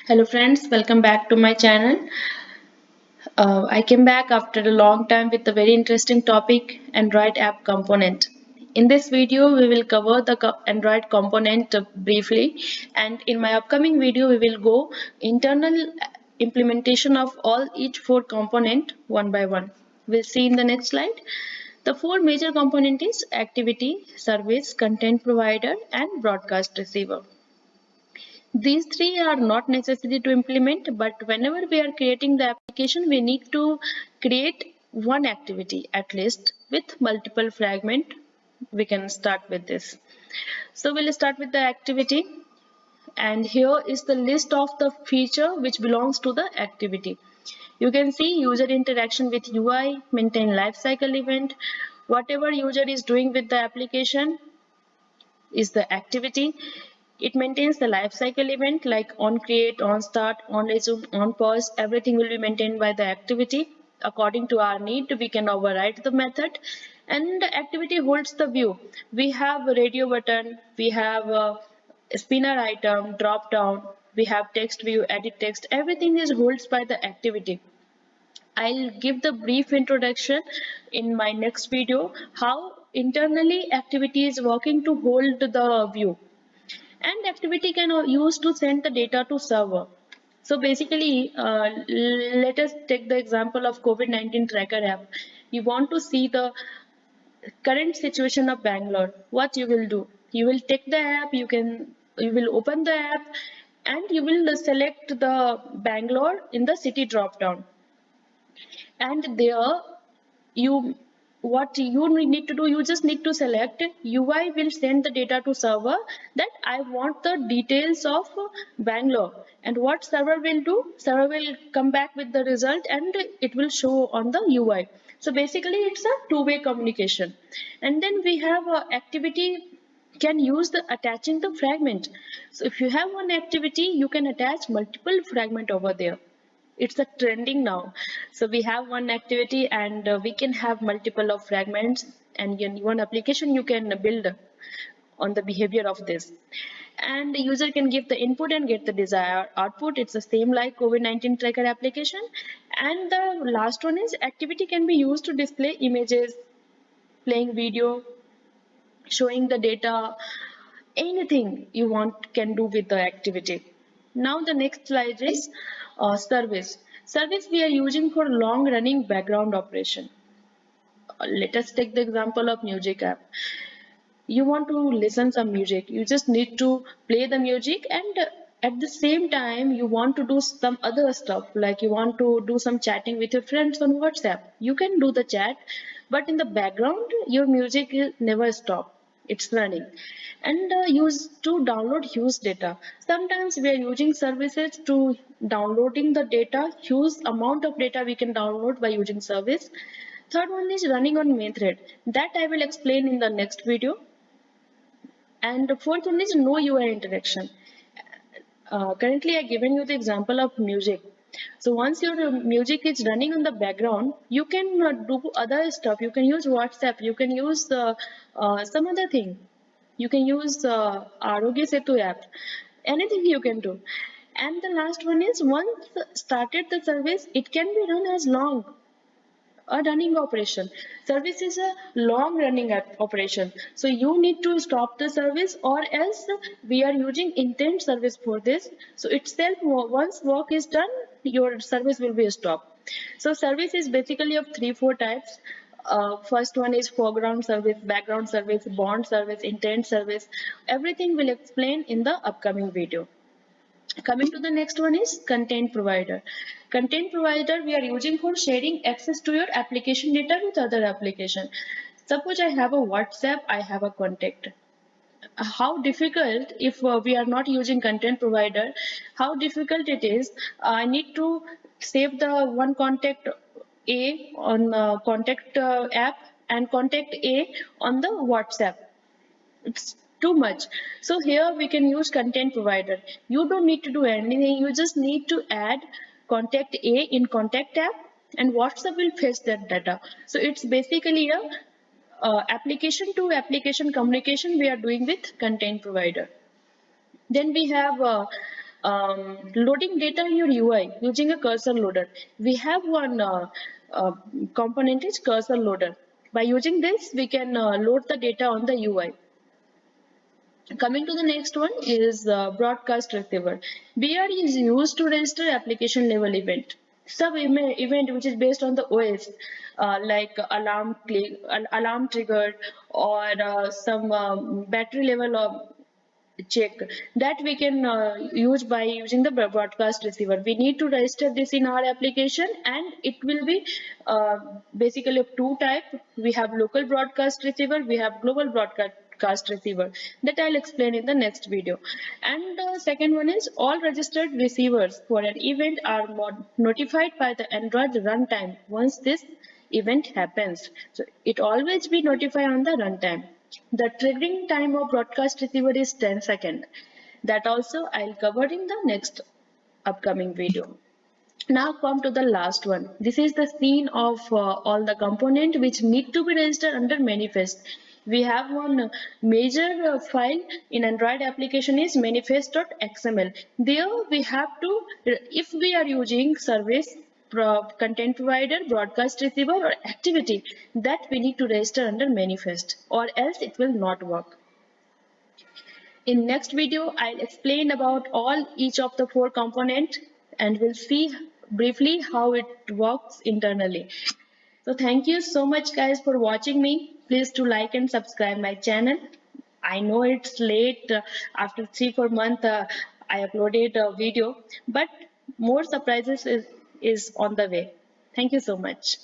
Hello friends, welcome back to my channel. I came back after a long time with a very interesting topic, Android app component. In this video, we will cover the Android component briefly, and in my upcoming video, we will go internal implementation of all each four component one by one. We'll see in the next slide. The four major component is activity, service, content provider, and broadcast receiver. These three are not necessary to implement, but whenever we are creating the application, we need to create one activity at least with multiple fragment. We can start with this. So we'll start with the activity, and here is the list of the feature which belongs to the activity. You can see user interaction with UI, maintain lifecycle event, whatever user is doing with the application is the activity. It maintains the lifecycle event like on create, on start, on resume, on pause. Everything will be maintained by the activity. According to our need, we can override the method, and the activity holds the view. We have a radio button, we have a spinner item, drop down, we have text view, edit text. Everything is holds by the activity. I'll give the brief introduction in my next video how internally activity is working to hold the view, and activity can use to send the data to server. So basically, let us take the example of COVID-19 tracker app. You want to see the current situation of Bangalore. What you will do? You will take the app. You will open the app, and you will select the Bangalore in the city drop down, and there you what you need to do, you just need to select UI will send the data to server that I want the details of Bangalore, and what server will do, server will come back with the result and it will show on the UI. So basically it's a two-way communication. And then we have activity can use the attaching the fragment. So if you have one activity, you can attach multiple fragment over there. It's a trending now. So we have one activity, and we can have multiple of fragments, and in one application you can build on the behavior of this, and the user can give the input and get the desired output. It's the same like COVID-19 tracker application. And the last one is activity can be used to display images, playing video, showing the data. Anything you want can do with the activity. Now the next slide is service. Service we are using for long running background operation. Let us take the example of music app. You want to listen some music, you just need to play the music, and at the same time you want to do some other stuff, like you want to do some chatting with your friends on WhatsApp. You can do the chat, but in the background your music will never stop, it's running. And use to download huge data. Sometimes we are using services to downloading the data, huge amount of data we can download by using service. Third one is running on main thread, that I will explain in the next video. And the fourth one is no UI interaction. Currently, I given you the example of music. So once your music is running on the background, you can do other stuff. You can use WhatsApp. You can use some other thing. You can use Arogya Setu app. Anything you can do. And the last one is once started the service, it can be run as long a running operation. Service is a long running operation, so you need to stop the service, or else we are using intent service for this. So itself, once work is done, your service will be stopped. So service is basically of 3-4 types. First one is foreground service, background service, bond service, intent service. Everything will explain in the upcoming video. Coming to the next one is content provider. Content provider we are using for sharing access to your application data with other application. Suppose I have a WhatsApp, I have a contact. How difficult if we are not using content provider, how difficult it is. I need to save the one contact A on contact app and contact A on the WhatsApp. It's too much. So here we can use content provider. You don't need to do anything, you just need to add contact A in contact app, and WhatsApp will fetch that data. So it's basically a application to application communication we are doing with content provider. Then we have loading data in your UI using a cursor loader. We have one component is cursor loader. By using this, we can load the data on the UI. Coming to the next one is broadcast receiver. BR is used to register application level event. Sub event which is based on the OS, like alarm triggered, or some battery level of check, that we can use by using the broadcast receiver. We need to register this in our application, and it will be basically of two type. We have local broadcast receiver, we have global broadcast receiver, that I'll explain in the next video. And second one is all registered receivers for an event are notified by the Android runtime once this event happens. So it always be notified on the runtime. The triggering time of broadcast receiver is 10 seconds. That also I'll cover in the next upcoming video. Now come to the last one. This is the scene of all the component which need to be registered under manifest. We have one major file in Android application is manifest.xml. There we have to, if we are using service, content provider, broadcast receiver, or activity, that we need to register under manifest, or else it will not work. In next video, I'll explain about all each of the four component, and we'll see briefly how it works internally. So thank you so much guys for watching me. Please to like and subscribe my channel. I know it's late, after 3-4 months I uploaded a video, but more surprises is on the way. Thank you so much.